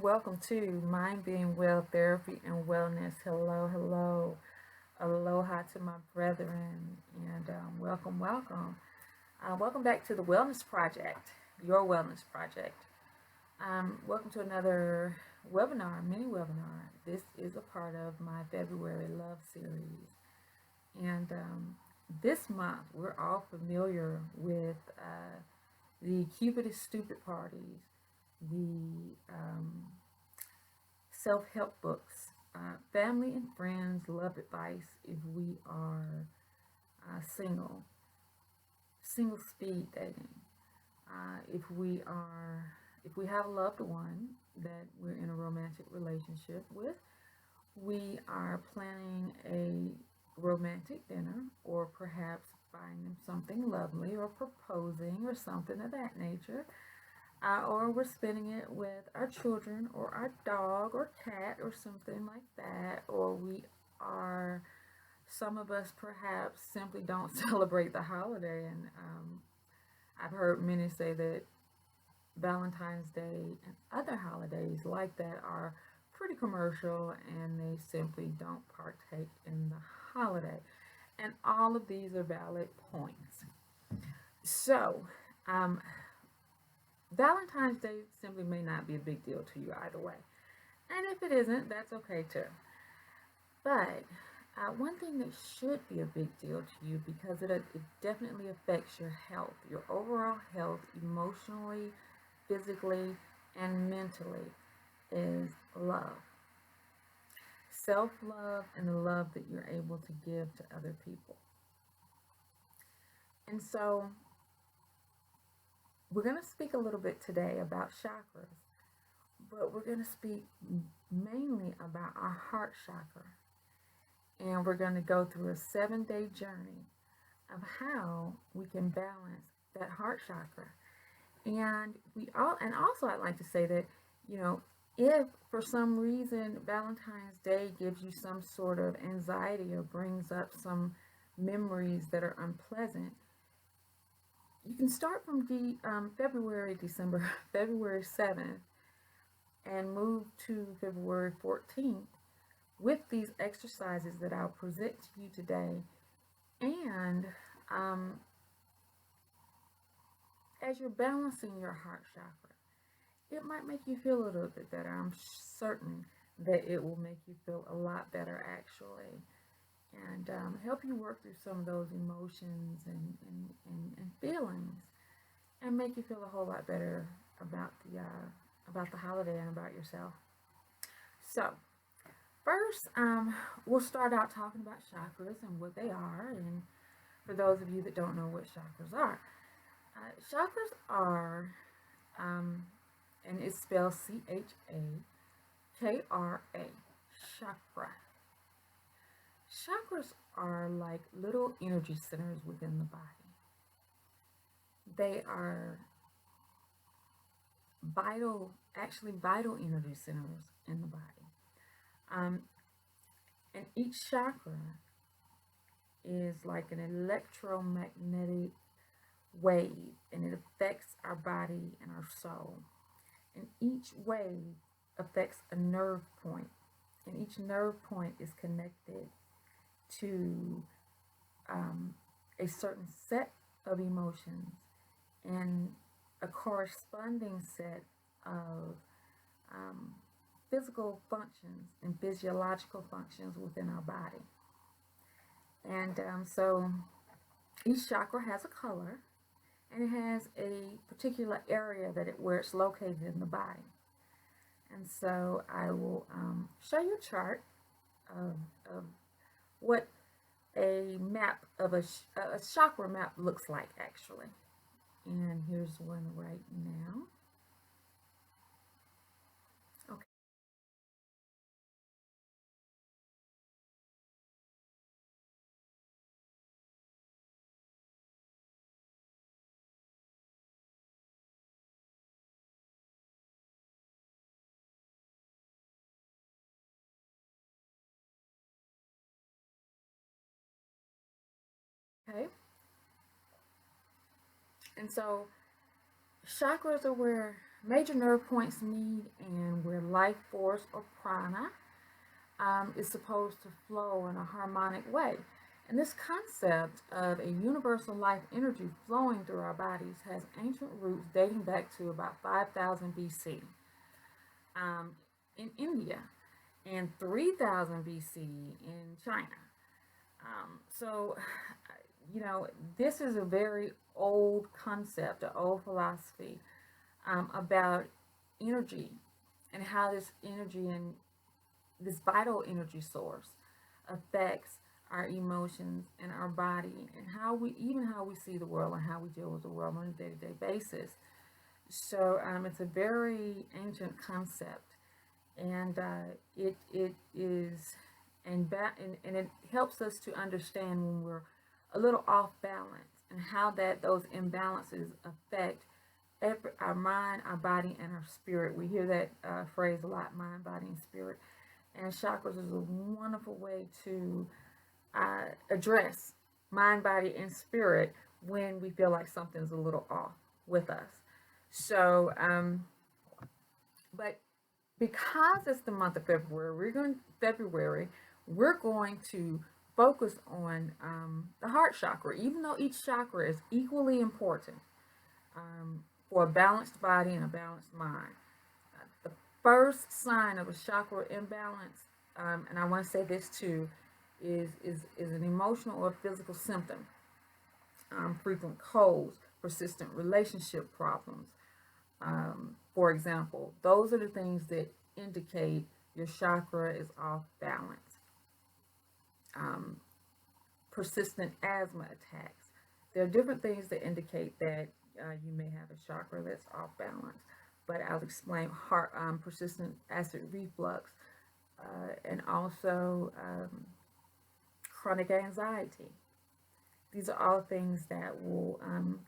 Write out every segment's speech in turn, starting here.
welcome to Mind Being Well Therapy and Wellness. Hello, hello. Aloha to my brethren, and welcome. Welcome back to the Wellness Project, your Wellness Project. Welcome to another mini webinar. This is a part of my February Love series. And this month, we're all familiar with the Cupid is Stupid parties, the self-help books, family and friends love advice if we are single, single speed dating. If we have a loved one that we're in a romantic relationship with, we are planning a romantic dinner, or perhaps buying them something lovely, or proposing, or something of that nature. Or we're spending it with our children or our dog or cat or something like that. Or some of us perhaps simply don't celebrate the holiday. And I've heard many say that Valentine's Day and other holidays like that are pretty commercial and they simply don't partake in the holiday. And all of these are valid points. So, um, Valentine's Day simply may not be a big deal to you either way. And if it isn't, that's okay too. But one thing that should be a big deal to you, because it definitely affects your health, your overall health, emotionally, physically, and mentally, is love. Self-love and the love that you're able to give to other people. And so we're going to speak a little bit today about chakras, but we're going to speak mainly about our heart chakra. And we're going to go through a 7-day journey of how we can balance that heart chakra. And also I'd like to say that, if for some reason Valentine's Day gives you some sort of anxiety or brings up some memories that are unpleasant, you can start from February 7th, and move to February 14th with these exercises that I'll present to you today. And as you're balancing your heart chakra, it might make you feel a little bit better. I'm certain that it will make you feel a lot better, actually, and help you work through some of those emotions and feelings, and make you feel a whole lot better about the holiday and about yourself. So, first, we'll start out talking about chakras and what they are. And for those of you that don't know what chakras are, chakras are, and it's spelled Chakra. Chakra. Chakras are like little energy centers within the body. They are vital energy centers in the body. Um, and each chakra is like an electromagnetic wave, and it affects our body and our soul. And each wave affects a nerve point, and each nerve point is connected to a certain set of emotions and a corresponding set of physical functions and physiological functions within our body. And so each chakra has a color, and it has a particular area where it's located in the body. And so I will show you a chart of what a map of a chakra map looks like, actually. And here's one right now. Okay. Okay. And so chakras are where major nerve points meet and where life force or prana is supposed to flow in a harmonic way. And this concept of a universal life energy flowing through our bodies has ancient roots dating back to about 5000 BC um, in India and 3000 BC in China. So, this is a very old concept, an old philosophy about energy and how this energy and this vital energy source affects our emotions and our body and how we see the world and how we deal with the world on a day-to-day basis. So it's a very ancient concept, and it is and it helps us to understand when we're a little off balance and how that those imbalances affect our mind, our body, and our spirit. We hear that phrase a lot: mind, body, and spirit. And chakras is a wonderful way to address mind, body, and spirit when we feel like something's a little off with us. So, but because it's the month of February, we're going to focus on the heart chakra, even though each chakra is equally important for a balanced body and a balanced mind. The first sign of a chakra imbalance, and I want to say this too, is an emotional or physical symptom. Frequent colds, persistent relationship problems. For example, those are the things that indicate your chakra is off balance. Persistent asthma attacks. There are different things that indicate that you may have a chakra that's off balance, but I'll explain persistent acid reflux and also chronic anxiety. These are all things that will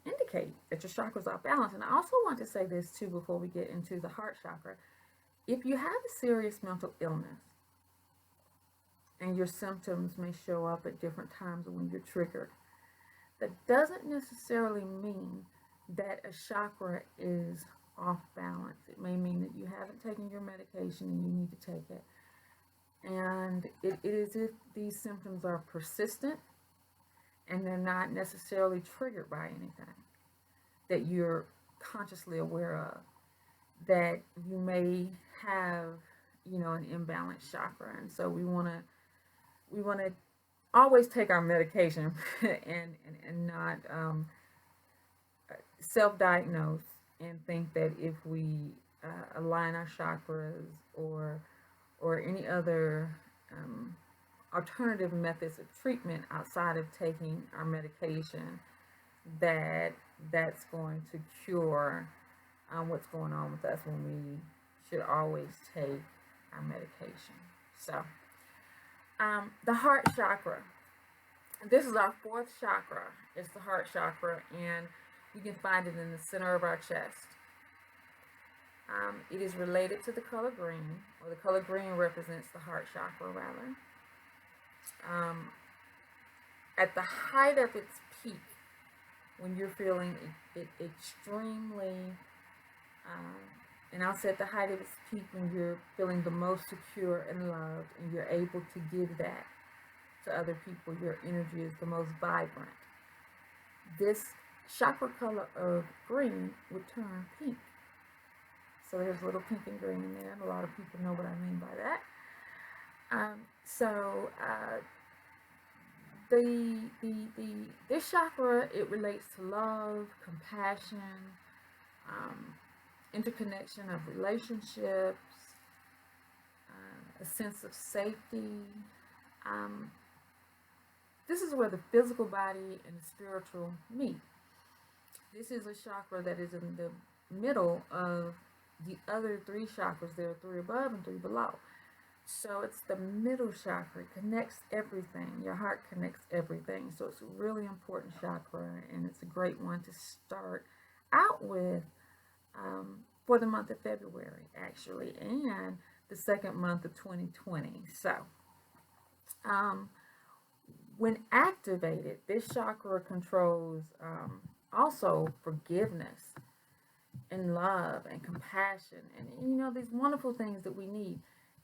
indicate that your chakra is off balance. And I also want to say this too before we get into the heart chakra. If you have a serious mental illness and your symptoms may show up at different times when you're triggered, that doesn't necessarily mean that a chakra is off balance. It may mean that you haven't taken your medication and you need to take it. And it is if these symptoms are persistent and they're not necessarily triggered by anything that you're consciously aware of, that you may have, an imbalanced chakra. And so we want to always take our medication and not self-diagnose and think that if we align our chakras or any other alternative methods of treatment outside of taking our medication, that's going to cure what's going on with us, when we should always take our medication. So the heart chakra, this is our fourth chakra. It's the heart chakra, and you can find it in the center of our chest. It is related to the color green, or the color green represents the heart chakra, rather. At the height of its peak, when you're feeling it extremely, and I'll say at the height of its peak, when you're feeling the most secure and loved, and you're able to give that to other people, your energy is the most vibrant. This chakra color of green would turn pink. So there's a little pink and green in there, and a lot of people know what I mean by that. This chakra, it relates to love, compassion, interconnection of relationships, a sense of safety. This is where the physical body and the spiritual meet. This is a chakra that is in the middle of the other three chakras. There are three above and three below. So it's the middle chakra. It connects everything. Your heart connects everything. So it's a really important chakra, and it's a great one to start out with for the month of February, actually, and the second month of 2020. So when activated, this chakra controls also forgiveness and love and compassion and these wonderful things that we need.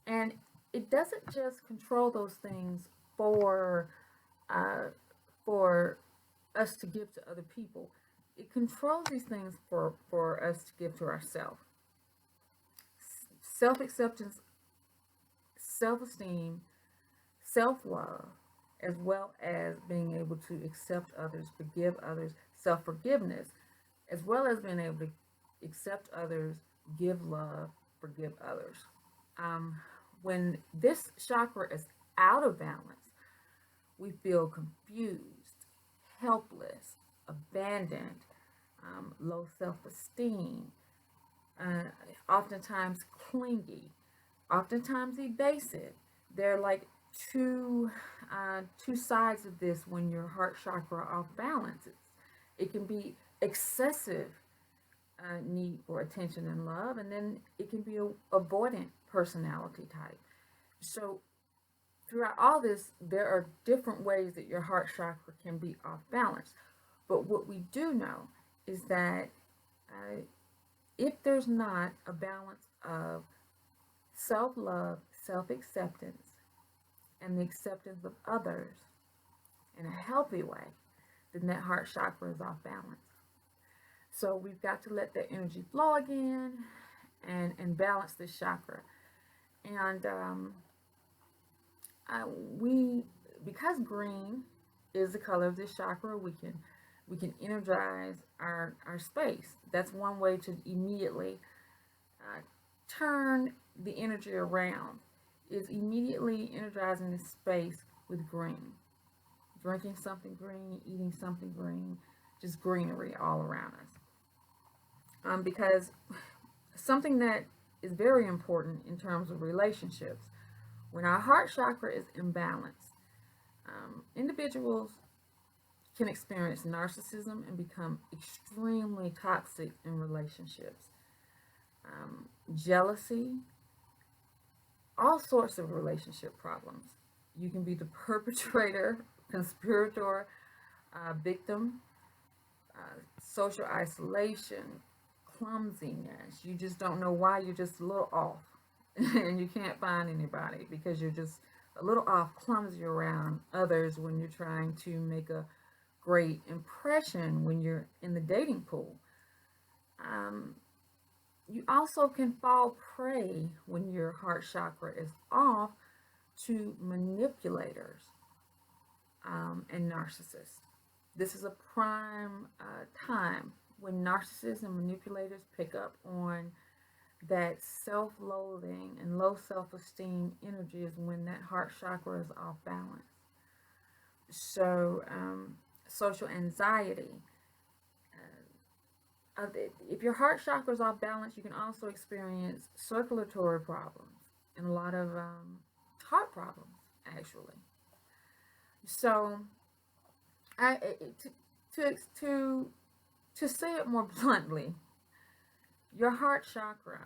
And it doesn't just control those things for uh, for us to give to other people. It controls these things for us to give to ourselves. Self acceptance, self esteem, self love, as well as being able to accept others, forgive others, self forgiveness, as well as being able to accept others, give love, forgive others. Um, when this chakra is out of balance, we feel confused, helpless, abandoned, low self esteem, uh, oftentimes clingy, oftentimes evasive. They're like two sides of this when your heart chakra off balance. It can be excessive need for attention and love, and then it can be a avoidant personality type. So throughout all this, there are different ways that your heart chakra can be off balance. But what we do know is that uh, if there's not a balance of self love, self acceptance, and the acceptance of others in a healthy way, then that heart chakra is off balance. So we've got to let that energy flow again and balance this chakra. And we, because green is the color of this chakra, we can energize our space. That's one way to immediately uh, turn the energy around, is immediately energizing the space with green. Drinking something green, eating something green, just greenery all around us. Because something that is very important in terms of relationships, when our heart chakra is imbalanced, individuals can experience narcissism and become extremely toxic in relationships. Jealousy, all sorts of relationship problems. You can be the perpetrator, conspirator, victim, social isolation, clumsiness. You just don't know why, you're just a little off. And you can't find anybody because you're just a little off, clumsy around others when you're trying to make a great impression when you're in the dating pool. Um, you also can fall prey when your heart chakra is off to manipulators and narcissists. This is a prime time when narcissists and manipulators pick up on that self-loathing and low self-esteem energy, is when that heart chakra is off balance. So social anxiety, if your heart chakra is off balance, you can also experience circulatory problems and a lot of heart problems, actually. So, I to to to say it more bluntly, your heart chakra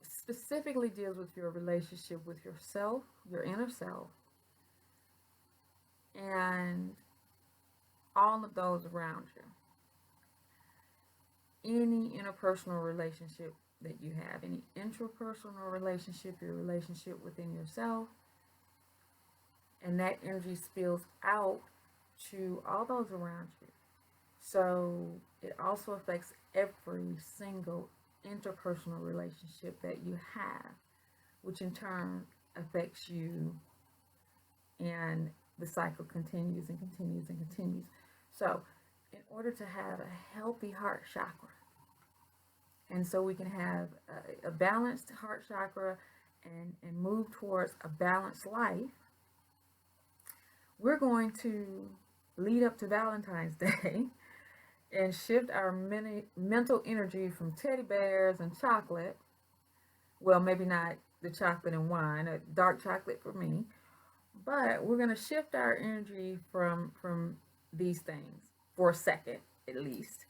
specifically deals with your relationship with yourself, your inner self, and all of those around you. Any interpersonal relationship that you have, any intrapersonal relationship, your relationship within yourself, and that energy spills out to all those around you. So it also affects every single interpersonal relationship that you have, which in turn affects you, and the cycle continues and continues and continues. So, in order to have a healthy heart chakra, and so we can have a balanced heart chakra and move towards a balanced life, we're going to lead up to Valentine's Day and shift our mental energy from teddy bears and chocolate. Well, maybe not the chocolate and wine, dark chocolate for me, but we're going to shift our energy from these things for a second at least,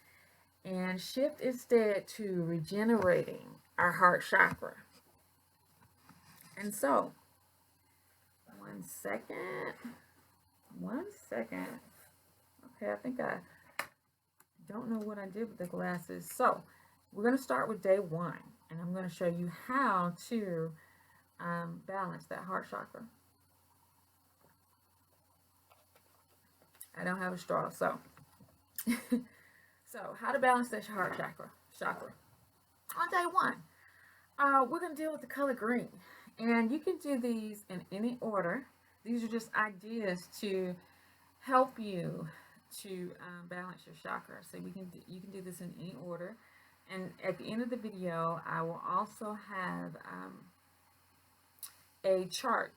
and shift instead to regenerating our heart chakra. And so, one second, one second. Okay, I think I don't know what I did with the glasses. So we're going to start with day 1, and I'm going to show you how to balance that heart chakra. I don't have a straw, so so how to balance that heart chakra. On day 1, we're going to deal with the color green, and you can do these in any order. These are just ideas to help you to balance your chakra. So you can do this in any order. And at the end of the video, I will also have a chart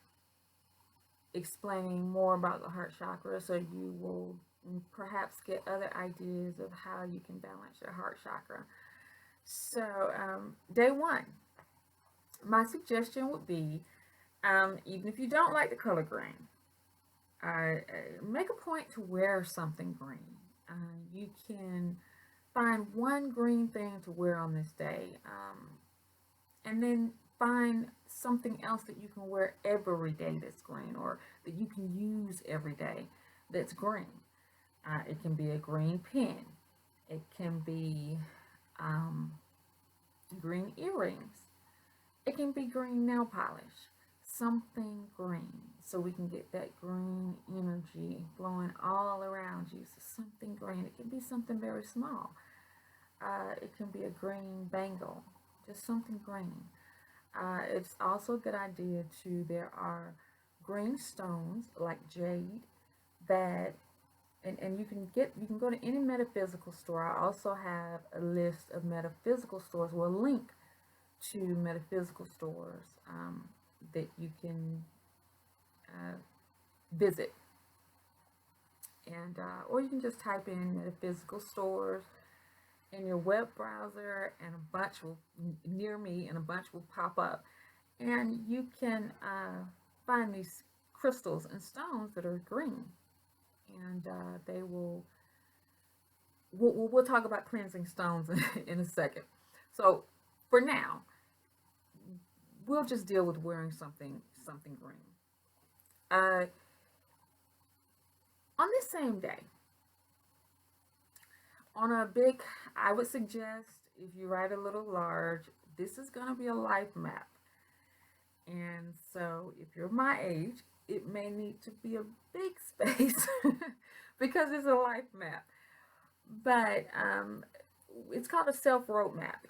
explaining more about the heart chakra, so you will perhaps get other ideas of how you can balance your heart chakra. So day 1, my suggestion would be, even if you don't like the color green, make a point to wear something green. You can find one green thing to wear on this day, and then find something else that you can wear every day that's green, or that you can use every day that's green. It can be a green pen. It can be green earrings. It can be green nail polish. Something green, so we can get that green energy flowing all around you. So something green. It can be something very small. It can be a green bangle, just something green. It's also a good idea too. There are green stones like jade that, and you can go to any metaphysical store. I also have a list of metaphysical stores, well, a link to metaphysical stores that you can visit, and or you can just type in metaphysical stores in your web browser, and a bunch will near me, and a bunch will pop up, and you can find these crystals and stones that are green, and they will. We'll talk about cleansing stones in a second. So for now, we'll just deal with wearing something green. On this same day, on a big, I would suggest, if you write a little large, this is going to be a life map. And so if you're my age, it may need to be a big space because it's a life map. But it's called a self roadmap.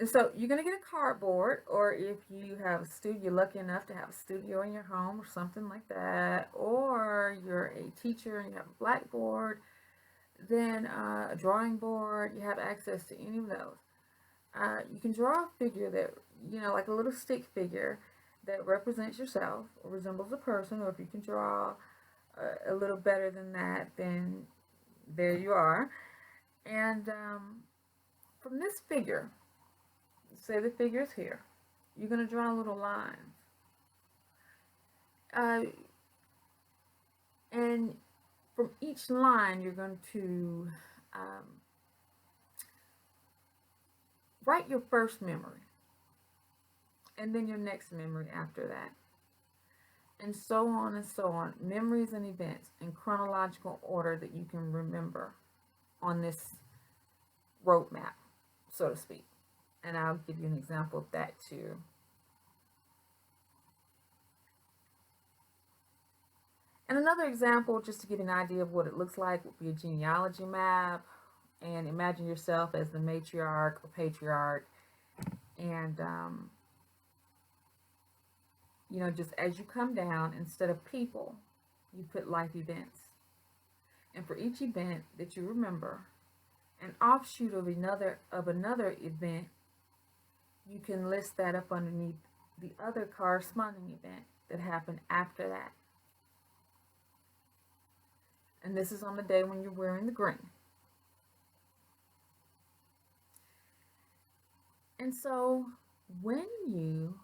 And so you're going to get a cardboard, or if you have a studio, you're lucky enough to have a studio in your home or something like that, or you're a teacher and you have a blackboard, then a drawing board, you have access to any of those. You can draw a figure that, like a little stick figure that represents yourself or resembles a person, or if you can draw a little better than that, then there you are. And from this figure, say the figure is here, you're going to draw little lines. And from each line, you're going to write your first memory, and then your next memory after that, and so on and so on. Memories and events in chronological order that you can remember on this roadmap, so to speak. And I'll give you an example of that too. And another example, just to get an idea of what it looks like, would be a genealogy map. And imagine yourself as the matriarch or patriarch. And, just as you come down, instead of people, you put life events. And for each event that you remember, an offshoot of another event, you can list that up underneath the other corresponding event that happened after that. And this is on the day when you're wearing the green. And so when you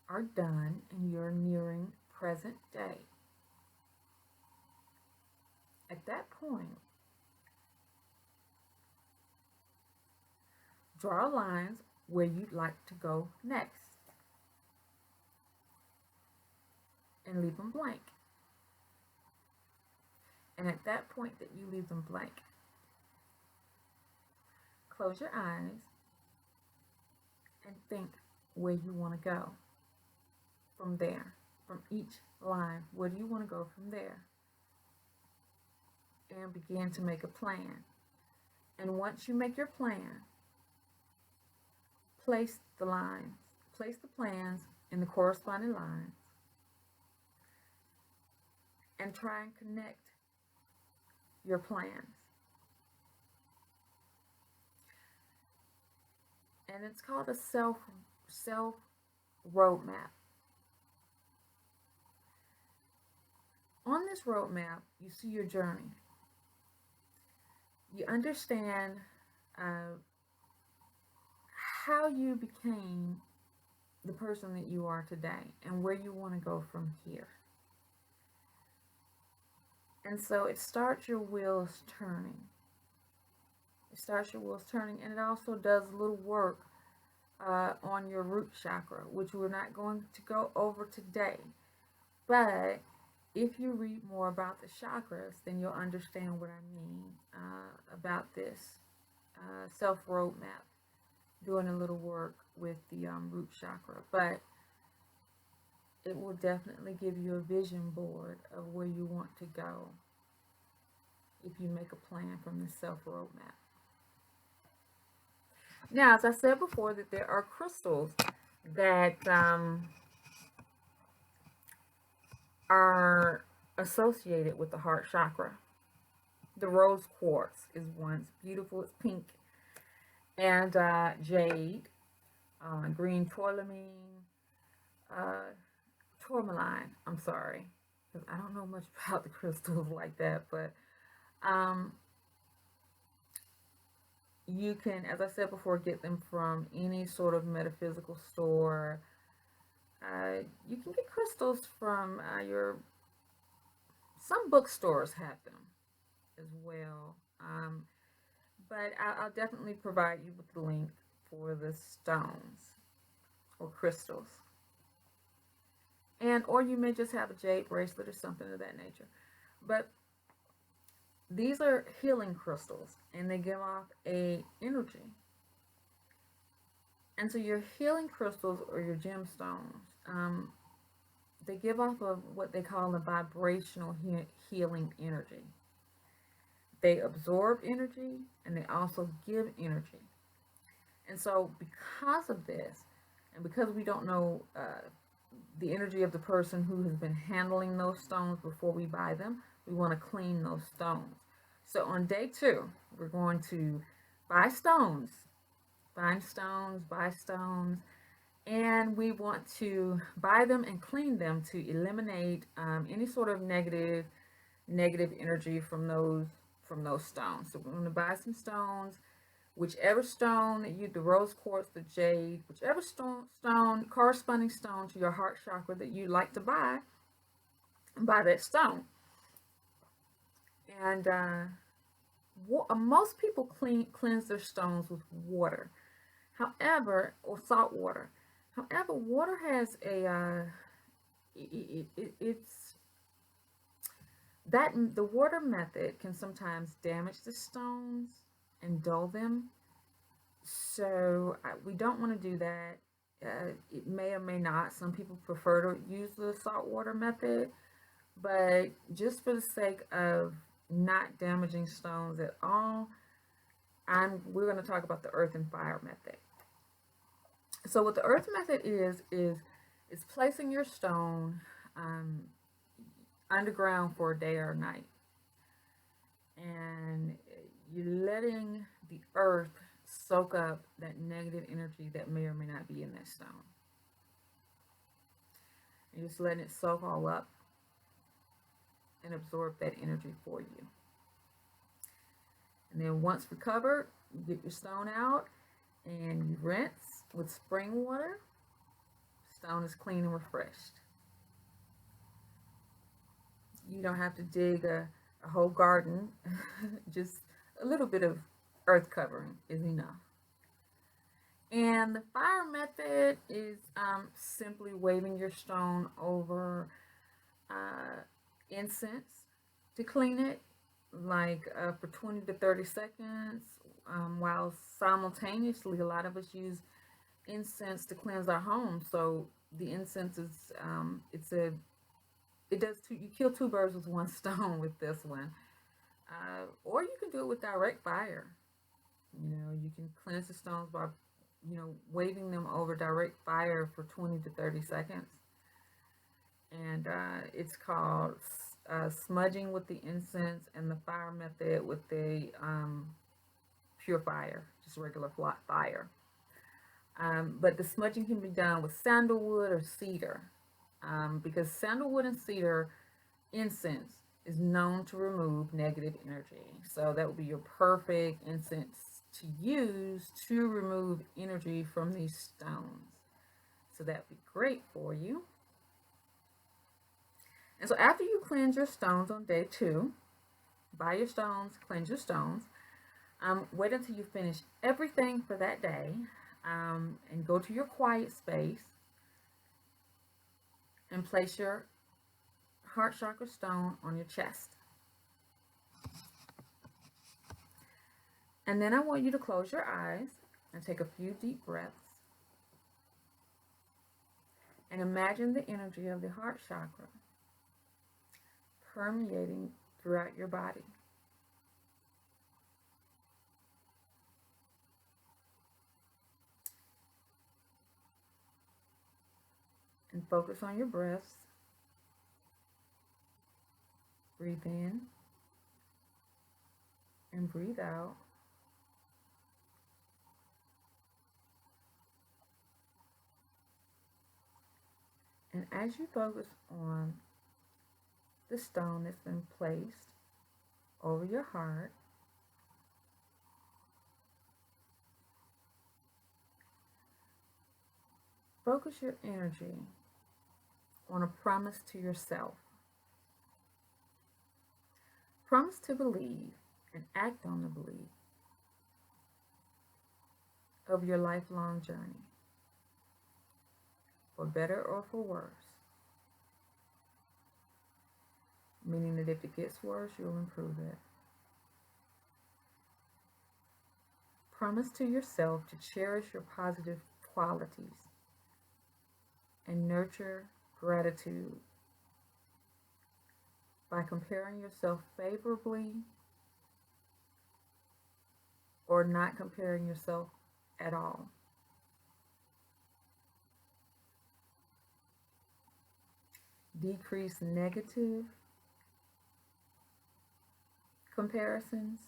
are done and you're nearing present day, at that point, draw lines where you'd like to go next and leave them blank. And at that point that you leave them blank, close your eyes and think where you want to go from there. From each line, where do you want to go from there? And begin to make a plan. And once you make your plan, place the lines, place the plans in the corresponding lines, and try and connect your plans. And it's called a self roadmap. On this roadmap, you see your journey. You understand how you became the person that you are today and where you want to go from here. And so it starts your wheels turning. It starts your wheels turning, and it also does a little work on your root chakra, which we're not going to go over today. But if you read more about the chakras, then you'll understand what I mean about this self roadmap, doing a little work with the root chakra. But it will definitely give you a vision board of where you want to go if you make a plan from the self roadmap. Now, as I said before, that there are crystals that are associated with the heart chakra. The rose quartz is one. It's beautiful. It's pink. And jade, green tourmaline, tourmaline. I'm sorry, because I don't know much about the crystals like that, but you can, as I said before, get them from any sort of metaphysical store. You can get crystals from some bookstores have them as well. But I'll definitely provide you with the link for the stones or crystals. Or you may just have a jade bracelet or something of that nature. But these are healing crystals, and they give off a energy. And so your healing crystals or your gemstones, they give off of what they call a vibrational healing energy. They absorb energy, and they also give energy. And so because of this, and because we don't know the energy of the person who has been handling those stones before we buy them, we want to clean those stones. So on day 2, we're going to buy stones, find stones, buy stones, and we want to buy them and clean them to eliminate any sort of negative energy from those stones. So we're going to buy some stones, whichever stone that you, the rose quartz, the jade, whichever stone, corresponding stone to your heart chakra that you like to buy that stone. And most people cleanse their stones with water, however, or salt water. However, water has the water method can sometimes damage the stones and dull them. So we don't want to do that. It may or may not. Some people prefer to use the salt water method, but just for the sake of not damaging stones at all, we're going to talk about the earth and fire method. So what the earth method is placing your stone underground for a day or a night, and you're letting the earth soak up that negative energy that may or may not be in that stone. You're just letting it soak all up and absorb that energy for you. And then once recovered, you get your stone out and you rinse with spring water. Stone is clean and refreshed. You don't have to dig a whole garden. Just a little bit of earth covering is enough. And the fire method is simply waving your stone over incense to clean it, like for 20 to 30 seconds, while simultaneously, a lot of us use incense to cleanse our home. So the incense is, it does two, you kill two birds with one stone with this one. Or you can do it with direct fire. You can cleanse the stones by, waving them over direct fire for 20 to 30 seconds. And it's called smudging with the incense, and the fire method with the pure fire, just regular fire. But the smudging can be done with sandalwood or cedar, because sandalwood and cedar incense is known to remove negative energy. So that would be your perfect incense to use to remove energy from these stones. So that would be great for you. And so after you cleanse your stones on day 2, buy your stones, cleanse your stones, wait until you finish everything for that day, and go to your quiet space and place your heart chakra stone on your chest. And then I want you to close your eyes and take a few deep breaths. And imagine the energy of the heart chakra permeating throughout your body. And focus on your breaths. Breathe in and breathe out. And as you focus on the stone that's been placed over your heart, focus your energy on a promise to yourself. Promise to believe and act on the belief of your lifelong journey, for better or for worse. Meaning that if it gets worse, you'll improve it. Promise to yourself to cherish your positive qualities and nurture gratitude by comparing yourself favorably or not comparing yourself at all. Decrease negative comparisons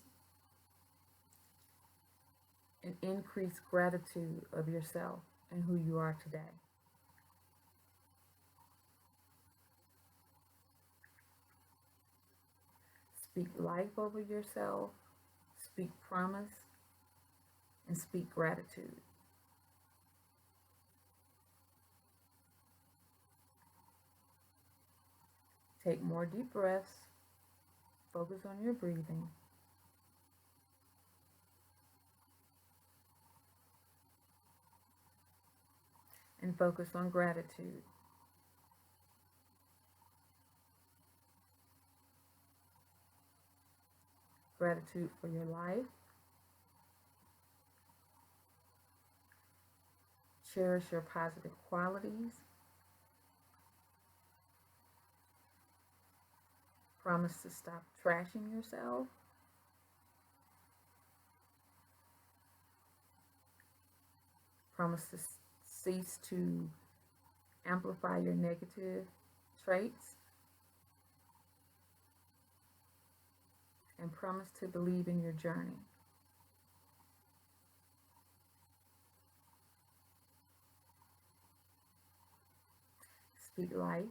and increase gratitude of yourself and who you are today. Speak life over yourself, speak promise, and speak gratitude. Take more deep breaths, focus on your breathing. And focus on gratitude. Gratitude for your life. Cherish your positive qualities. Promise to stop trashing yourself. Promise to cease to amplify your negative traits. And promise to believe in your journey. Speak life,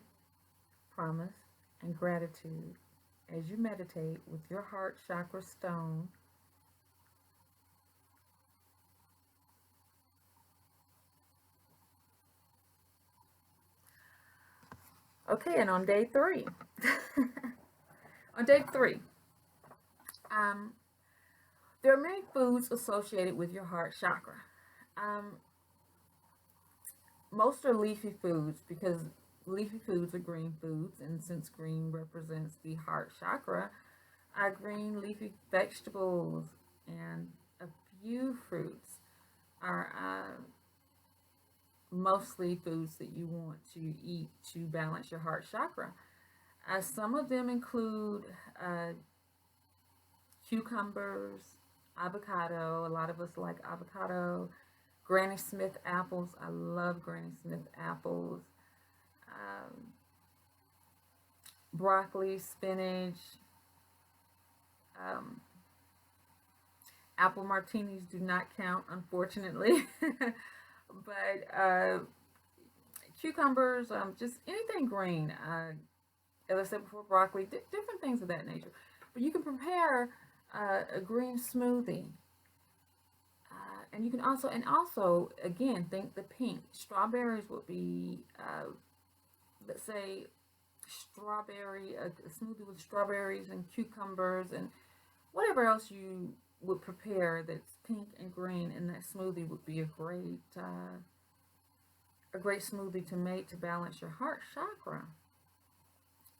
promise, and gratitude as you meditate with your heart chakra stone Okay, and on day 3, on day 3, there are many foods associated with your heart chakra. Most are leafy foods because leafy foods are green foods, and since green represents the heart chakra, our green leafy vegetables and a few fruits are mostly foods that you want to eat to balance your heart chakra. Some of them include uh, cucumbers, avocado. A lot of us like avocado. Granny Smith apples. I love Granny Smith apples. Um, Broccoli, spinach. Um, Apple martinis do not count, unfortunately. But cucumbers, just anything green. As I said before, broccoli, different things of that nature. But you can prepare a green smoothie. And you can also, again, think the pink. Strawberries would be, let's say, a smoothie with strawberries and cucumbers and whatever else you would prepare that's pink and green in that smoothie would be a great smoothie to make to balance your heart chakra.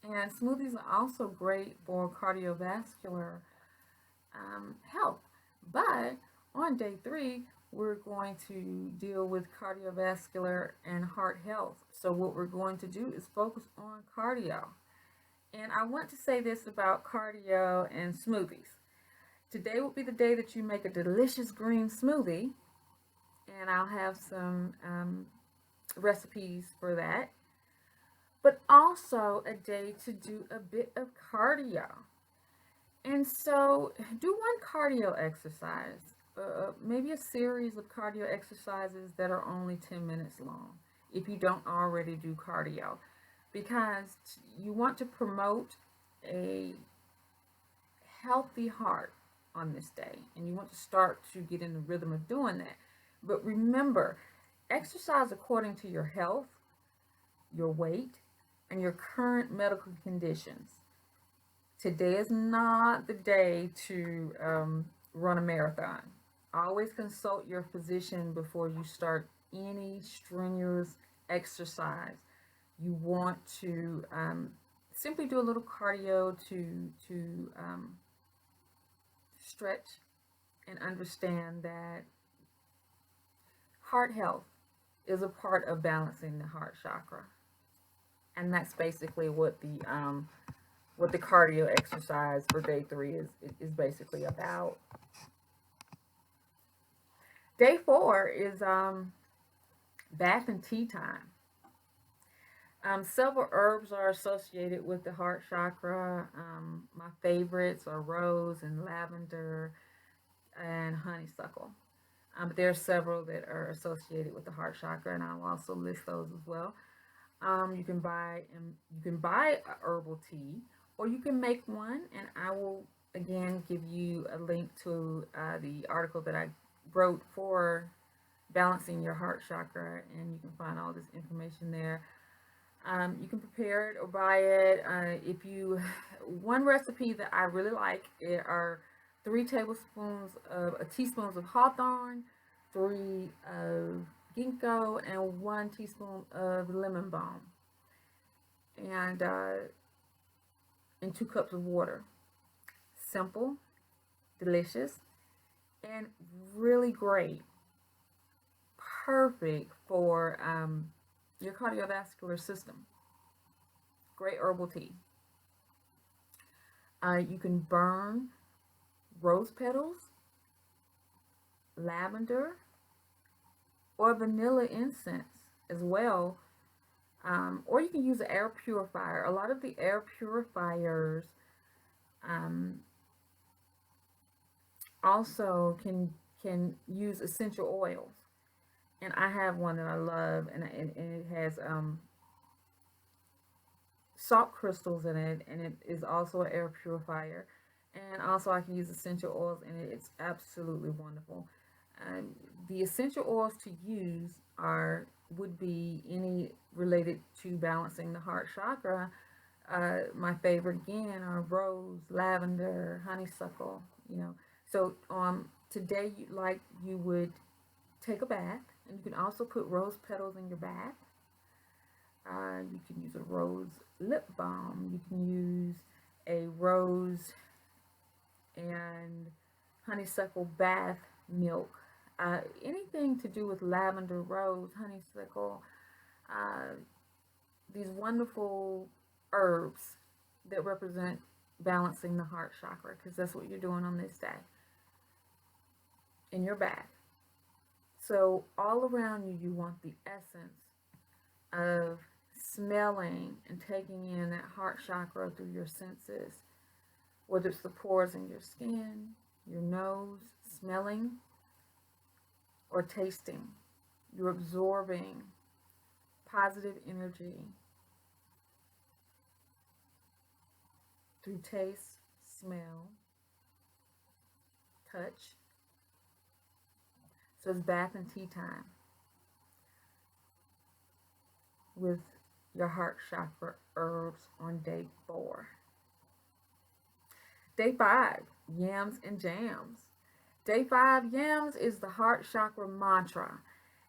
And smoothies are also great for cardiovascular health. But on day 3, we're going to deal with cardiovascular and heart health. So what we're going to do is focus on cardio. And I want to say this about cardio and smoothies. Today will be the day that you make a delicious green smoothie, and I'll have some recipes for that. But also a day to do a bit of cardio. And so do one cardio exercise, maybe a series of cardio exercises that are only 10 minutes long if you don't already do cardio, because you want to promote a healthy heart on this day, and you want to start to get in the rhythm of doing that. But remember, exercise according to your health, your weight, and your current medical conditions. Today is not the day to run a marathon. Always consult your physician before you start any strenuous exercise. You want to simply do a little cardio to stretch and understand that heart health is a part of balancing the heart chakra, and that's basically what the cardio exercise for day 3 is basically about. Day 4 is bath and tea time. Several herbs are associated with the heart chakra. My favorites are rose and lavender and honeysuckle. But there are several that are associated with the heart chakra, and I'll also list those as well. You can buy a herbal tea, or you can make one, and I will again give you a link to the article that I wrote for balancing your heart chakra, and you can find all this information there. You can prepare it or buy it. One recipe that I really like are 3 teaspoons of hawthorn, 3 of ginkgo, and 1 teaspoon of lemon balm, and 2 cups of water. Simple, delicious, and really great. Perfect for your cardiovascular system. Great herbal tea. You can burn rose petals, lavender, or vanilla incense as well. Or you can use an air purifier. A lot of the air purifiers also can use essential oils. And I have one that I love, and it has salt crystals in it, and it is also an air purifier. And also I can use essential oils in it. It's absolutely wonderful. The essential oils to use would be any related to balancing the heart chakra. My favorite again are rose, lavender, honeysuckle. So today you would take a bath, and you can also put rose petals in your bath. You can use a rose lip balm. You can use a rose and honeysuckle bath milk. Anything to do with lavender, rose, honeysuckle, uh, these wonderful herbs that represent balancing the heart chakra, because that's what you're doing on this day in your bath. So all around you, you want the essence of smelling and taking in that heart chakra through your senses, whether it's the pores in your skin, your nose, smelling, or tasting. You're absorbing positive energy through taste, smell, touch. So it's bath and tea time with your heart chakra herbs on day 4. Day 5, yams and jams. Day 5, yams is the heart chakra mantra.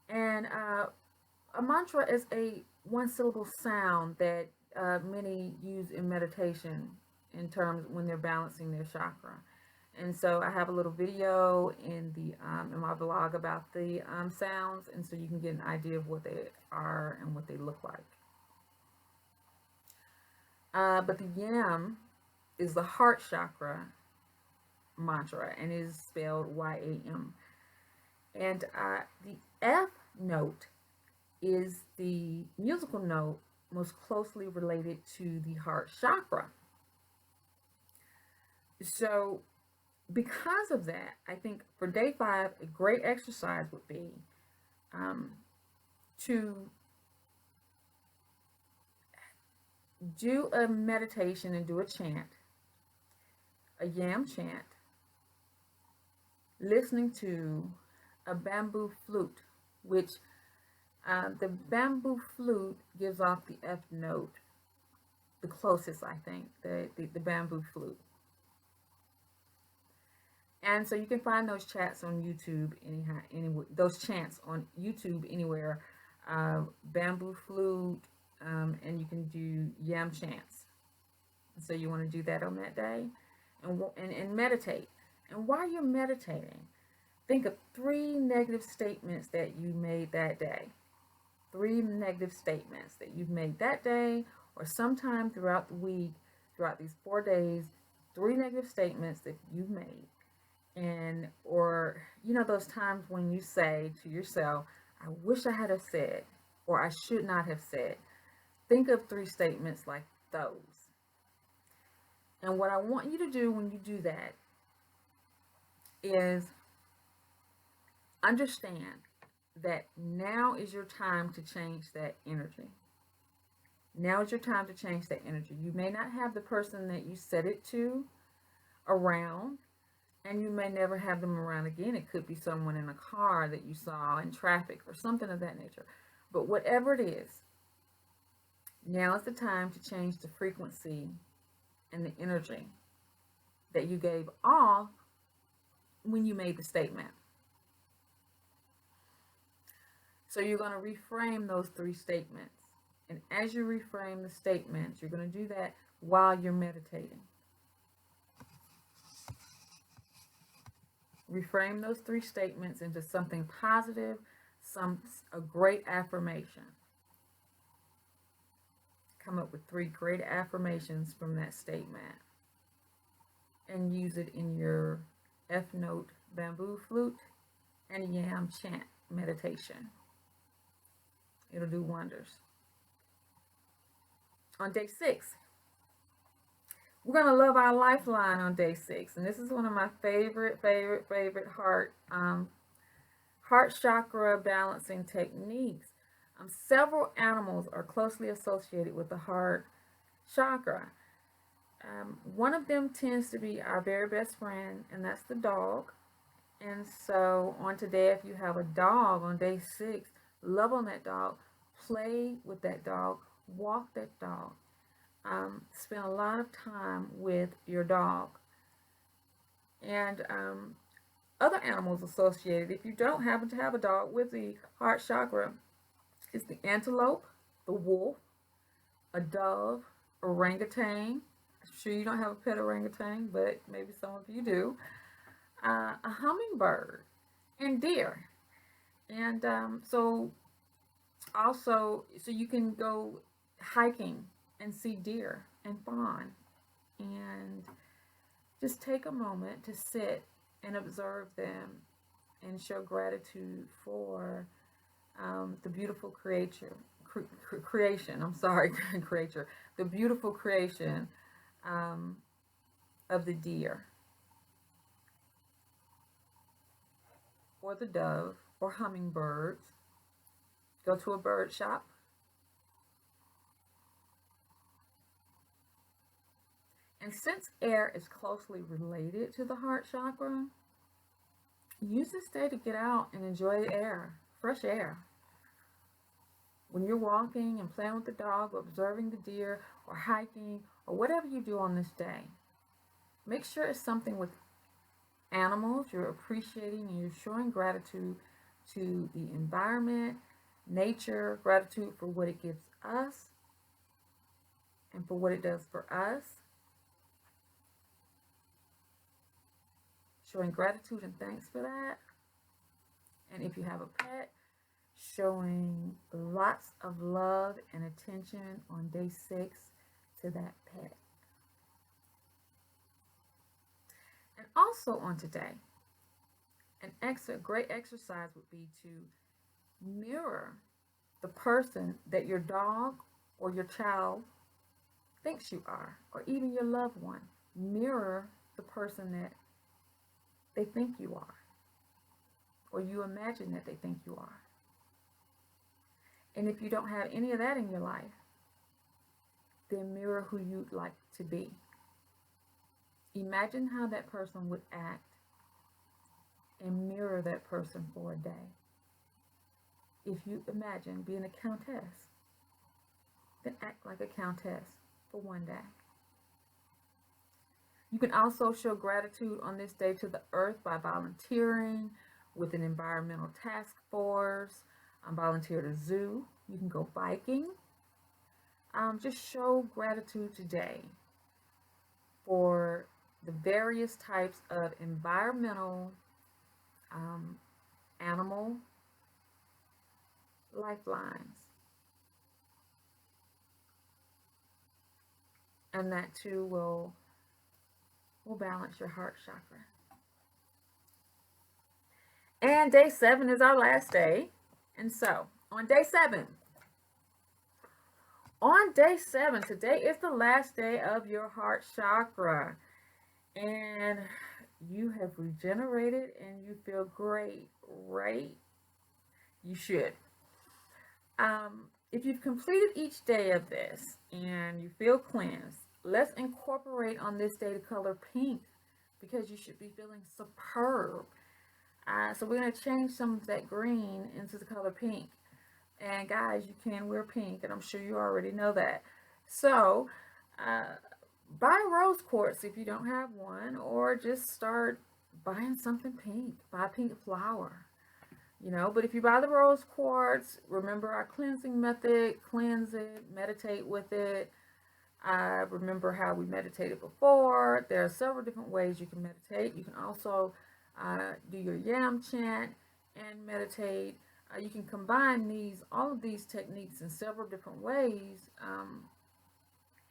And a mantra is a one-syllable sound that many use in meditation in terms when they're balancing their chakra. And so I have a little video in my blog about the sounds, and so you can get an idea of what they are and what they look like. But the yam is the heart chakra mantra, and is spelled Y-A-M. And the F note is the musical note most closely related to the heart chakra. So because of that, I think for day 5, a great exercise would be to do a meditation and do a chant, a yam chant, listening to a bamboo flute, which the bamboo flute gives off the F note the closest, I think, the bamboo flute. And so you can find those chants on YouTube those chants on YouTube anywhere, bamboo flute, and you can do yam chants. So you want to do that on that day, and meditate. And while you're meditating, think of 3 negative statements that you made that day. 3 negative statements that you've made that day, or sometime throughout the week, throughout these 4 days, 3 negative statements that you've made. Or those times when you say to yourself, I wish I had have said, or I should not have said. Think of 3 statements like those. And what I want you to do when you do that is understand that now is your time to change that energy. Now is your time to change that energy. You may not have the person that you said it to around, and you may never have them around again. It could be someone in a car that you saw in traffic or something of that nature. But whatever it is, now is the time to change the frequency and the energy that you gave off when you made the statement. So you're going to reframe those 3 statements. And as you reframe the statements, you're going to do that while you're meditating. Reframe those 3 statements into something positive, a great affirmation. Come up with 3 great affirmations from that statement and use it in your F note bamboo flute and yam chant meditation. It'll do wonders. On day 6, we're going to love our lifeline on day 6. And this is one of my favorite heart chakra balancing techniques. Several animals are closely associated with the heart chakra. One of them tends to be our very best friend, and that's the dog. And so on today, if you have a dog on day 6, love on that dog, play with that dog, walk that dog. Spend a lot of time with your dog. And other animals associated, if you don't happen to have a dog with the heart chakra, is the antelope, the wolf, a dove, orangutan. I'm sure you don't have a pet orangutan, but maybe some of you do. A hummingbird, and deer. And so also, so you can go hiking and see deer and fawn, and just take a moment to sit and observe them and show gratitude for the beautiful creation. I'm sorry, creature. The beautiful creation um, of the deer or the dove or hummingbirds. Go to a bird shop. And since air is closely related to the heart chakra, use this day to get out and enjoy the air, fresh air. When you're walking and playing with the dog or observing the deer or hiking or whatever you do on this day, make sure it's something with animals you're appreciating and you're showing gratitude to the environment, nature, gratitude for what it gives us and for what it does for us. Showing gratitude and thanks for that. And if you have a pet, showing lots of love and attention on day 6 to that pet. And also on today, great exercise would be to mirror the person that your dog or your child thinks you are, or even your loved one. Mirror the person that they think you are, or you imagine that they think you are. And if you don't have any of that in your life, then mirror who you'd like to be. Imagine how that person would act and mirror that person for a day. If you imagine being a countess, then act like a countess for one day. You can also show gratitude on this day to the earth by volunteering with an environmental task force. Volunteer at a zoo. You can go biking. Just show gratitude today for the various types of environmental animal lifelines. And that too will balance your heart chakra. And day 7 is our last day. And so, on day 7, today is the last day of your heart chakra. And you have regenerated and you feel great, right? You should. If you've completed each day of this and you feel cleansed, let's incorporate on this day the color pink, because you should be feeling superb. So we're going to change some of that green into the color pink. And guys, you can wear pink, and I'm sure you already know that. So buy rose quartz if you don't have one, or just start buying something pink. Buy a pink flower. But if you buy the rose quartz, remember our cleansing method. Cleanse it, meditate with it. Remember how we meditated before. There are several different ways you can meditate. You can also do your yam chant and meditate. You can combine all of these techniques in several different ways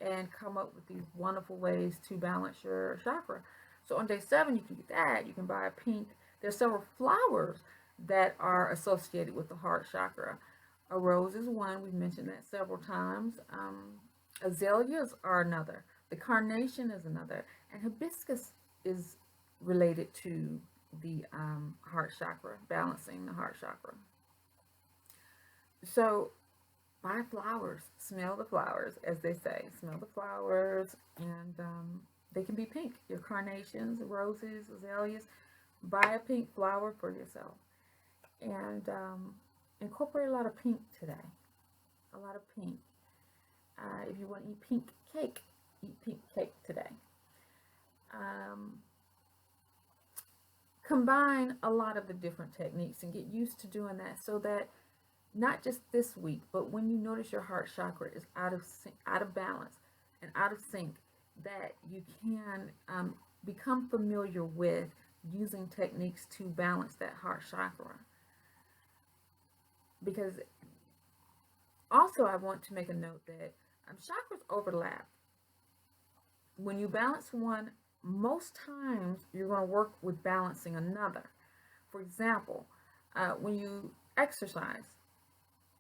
and come up with these wonderful ways to balance your chakra. So on day 7, you can do that. You can buy a pink. There's several flowers that are associated with the heart chakra. A rose is one. We've mentioned that several times. Azaleas are another. The carnation is another. And hibiscus is related to the heart chakra, balancing the heart chakra. So buy flowers. Smell the flowers, as they say. Smell the flowers, and they can be pink. Your carnations, roses, azaleas. Buy a pink flower for yourself. And incorporate a lot of pink today. A lot of pink. If you want to eat pink cake, eat pink cake today. Combine a lot of the different techniques and get used to doing that, so that not just this week, but when you notice your heart chakra is out of balance and out of sync, that you can become familiar with using techniques to balance that heart chakra. Because also, I want to make a note that chakras overlap. When you balance one, most times you're going to work with balancing another. For example, when you exercise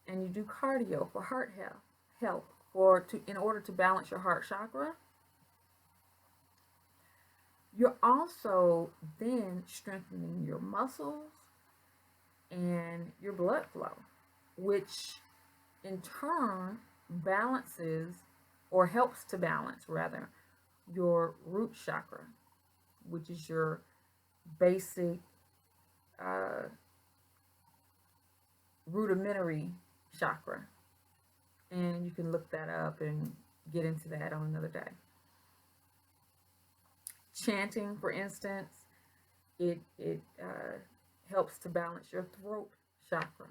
and you do cardio for health, in order to balance your heart chakra, you're also then strengthening your muscles and your blood flow, which in turn balances, or helps to balance rather, your root chakra, which is your basic uh, rudimentary chakra. And you can look that up and get into that on another day. Chanting, for instance, it helps to balance your throat chakra.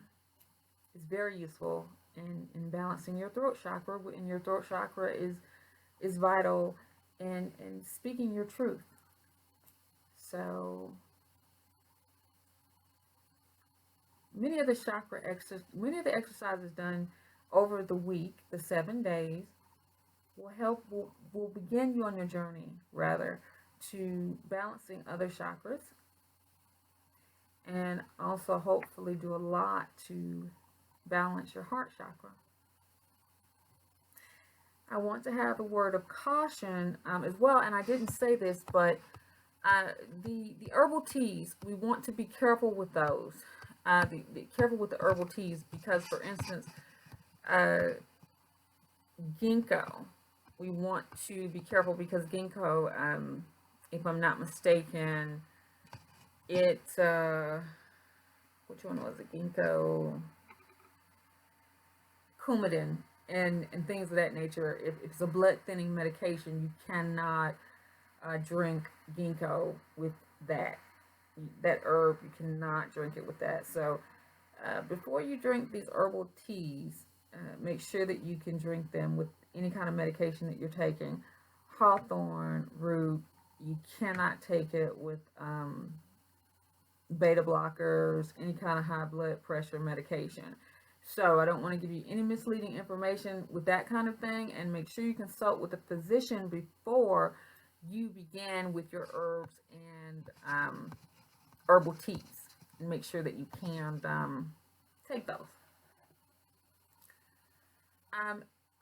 It's very useful in balancing your throat chakra, and your throat chakra is vital in speaking your truth. So many of the exercises done over the week, the 7 days, will begin you on your journey rather to balancing other chakras, and also hopefully do a lot to balance your heart chakra. I want to have a word of caution as well, and I didn't say this, but the herbal teas, we want to be careful with those. Be careful with the herbal teas because, for instance, ginkgo, we want to be careful because ginkgo, if I'm not mistaken, it which one was it? Ginkgo, Coumadin, and things of that nature. If it's a blood thinning medication, you cannot drink ginkgo with that herb. You cannot drink it with that. So before you drink these herbal teas, make sure that you can drink them with any kind of medication that you're taking. Hawthorn root, you cannot take it with beta blockers, any kind of high blood pressure medication. So I don't want to give you any misleading information with that kind of thing, and make sure you consult with a physician before you begin with your herbs and herbal teas, and make sure that you can take those.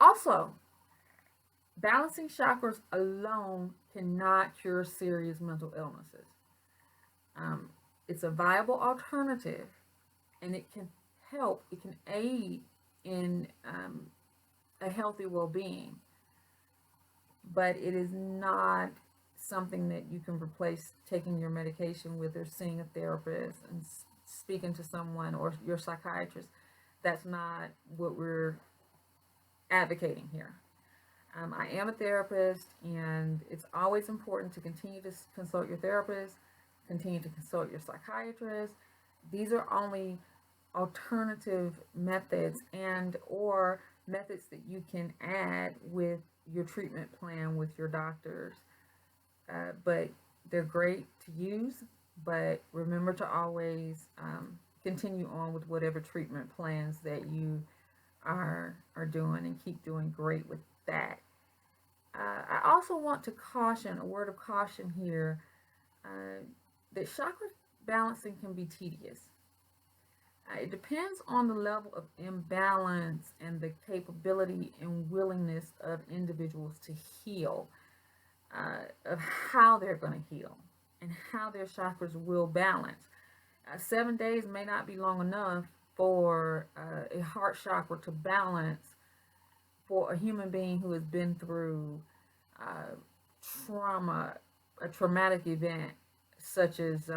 Also, balancing chakras alone cannot cure serious mental illnesses. It's a viable alternative, and it can aid in a healthy well-being, but it is not something that you can replace taking your medication with, or seeing a therapist and speaking to someone, or your psychiatrist. That's not what we're advocating here. I am a therapist, and it's always important to continue to consult your therapist, continue to consult your psychiatrist. These are only alternative methods and or methods that you can add with your treatment plan with your doctors. But they're great to use, but remember to always continue on with whatever treatment plans that you are doing, and keep doing great with that. I also want to caution, a word of caution here, that chakra balancing can be tedious. It depends on the level of imbalance and the capability and willingness of individuals to heal, of how they're going to heal, and how their chakras will balance. 7 days may not be long enough for a heart chakra to balance for a human being who has been through trauma, a traumatic event, such as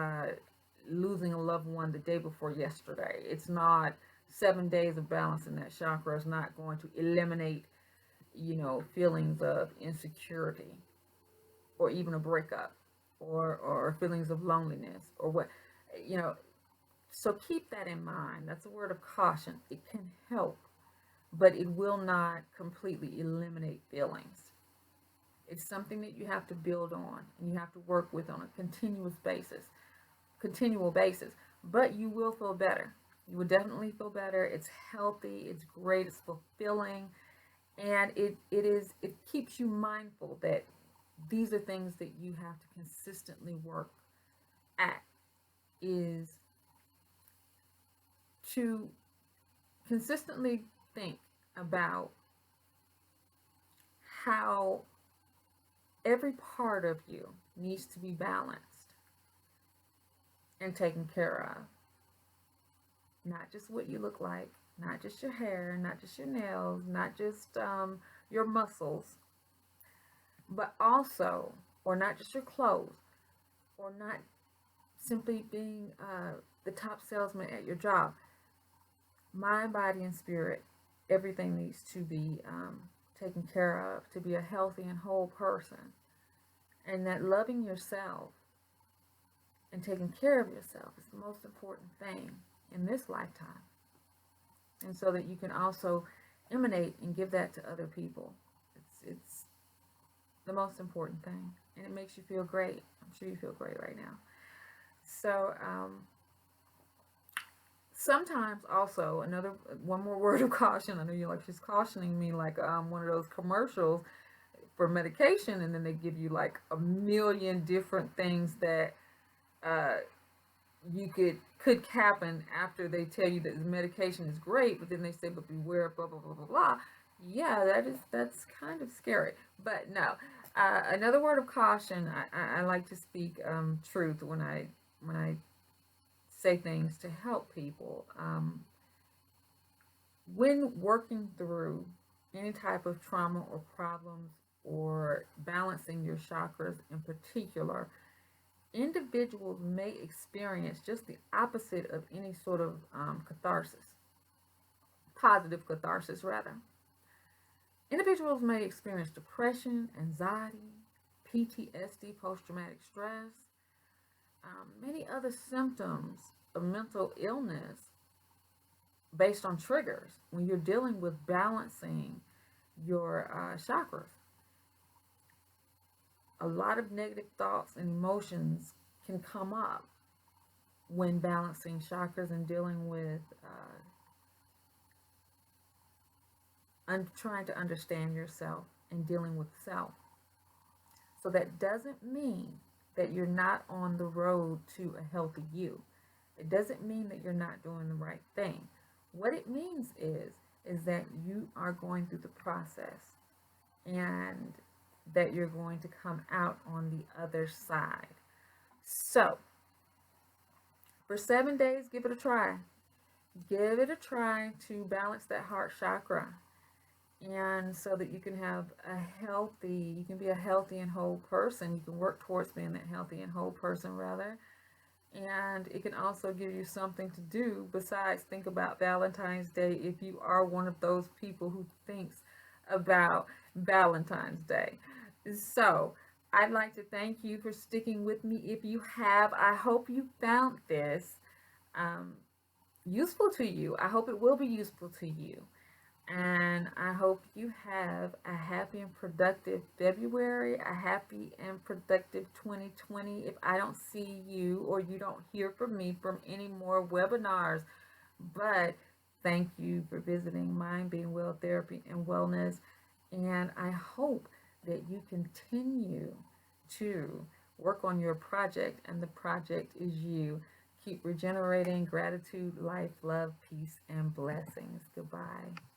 losing a loved one the day before yesterday. It's not 7 days of balancing that chakra is not going to eliminate, feelings of insecurity, or even a breakup, or feelings of loneliness, or what, So keep that in mind. That's a word of caution. It can help, but it will not completely eliminate feelings. It's something that you have to build on and you have to work with on a continual basis. But you will feel better. You will definitely feel better. It's healthy, it's great, it's fulfilling, and it keeps you mindful that these are things that you have to consistently work at, is to consistently think about how every part of you needs to be balanced and taken care of. Not just what you look like, not just your hair, not just your nails, not just your muscles, but also, or not just your clothes, or not simply being the top salesman at your job. Mind, body, and spirit, everything needs to be taken care of to be a healthy and whole person. And that loving yourself and taking care of yourself is the most important thing in this lifetime. And so that you can also emanate and give that to other people. It's the most important thing. And it makes you feel great. I'm sure you feel great right now. So, sometimes also one more word of caution. I know you're like, she's cautioning me like one of those commercials for medication, and then they give you like a million different things that uh, you could happen after they tell you that the medication is great, but then they say, but beware, blah blah blah blah blah. Yeah, that's kind of scary. But no, another word of caution. I like to speak truth when I say things to help people. When working through any type of trauma or problems or balancing your chakras in particular, individuals may experience just the opposite of any sort of catharsis, positive catharsis, rather. Individuals may experience depression, anxiety, PTSD, post traumatic stress, many other symptoms of mental illness based on triggers when you're dealing with balancing your chakras. A lot of negative thoughts and emotions can come up when balancing chakras and dealing with trying to understand yourself and dealing with self. So that doesn't mean that you're not on the road to a healthy you. It doesn't mean that you're not doing the right thing. What it means is that you are going through the process and that you're going to come out on the other side. So, for 7 days, give it a try. Give it a try to balance that heart chakra. And so that you can you can be a healthy and whole person. You can work towards being that healthy and whole person, rather. And it can also give you something to do besides think about Valentine's Day if you are one of those people who thinks about Valentine's Day. So, I'd like to thank you for sticking with me. If you have, I hope you found this um, useful to you. I hope it will be useful to you. And I hope you have a happy and productive February, a happy and productive 2020. If I don't see you or you don't hear from me from any more webinars, but thank you for visiting Mind Being Well Therapy and Wellness. And I hope that you continue to work on your project, and the project is you. Keep regenerating. Gratitude, life, love, peace, and blessings. Goodbye.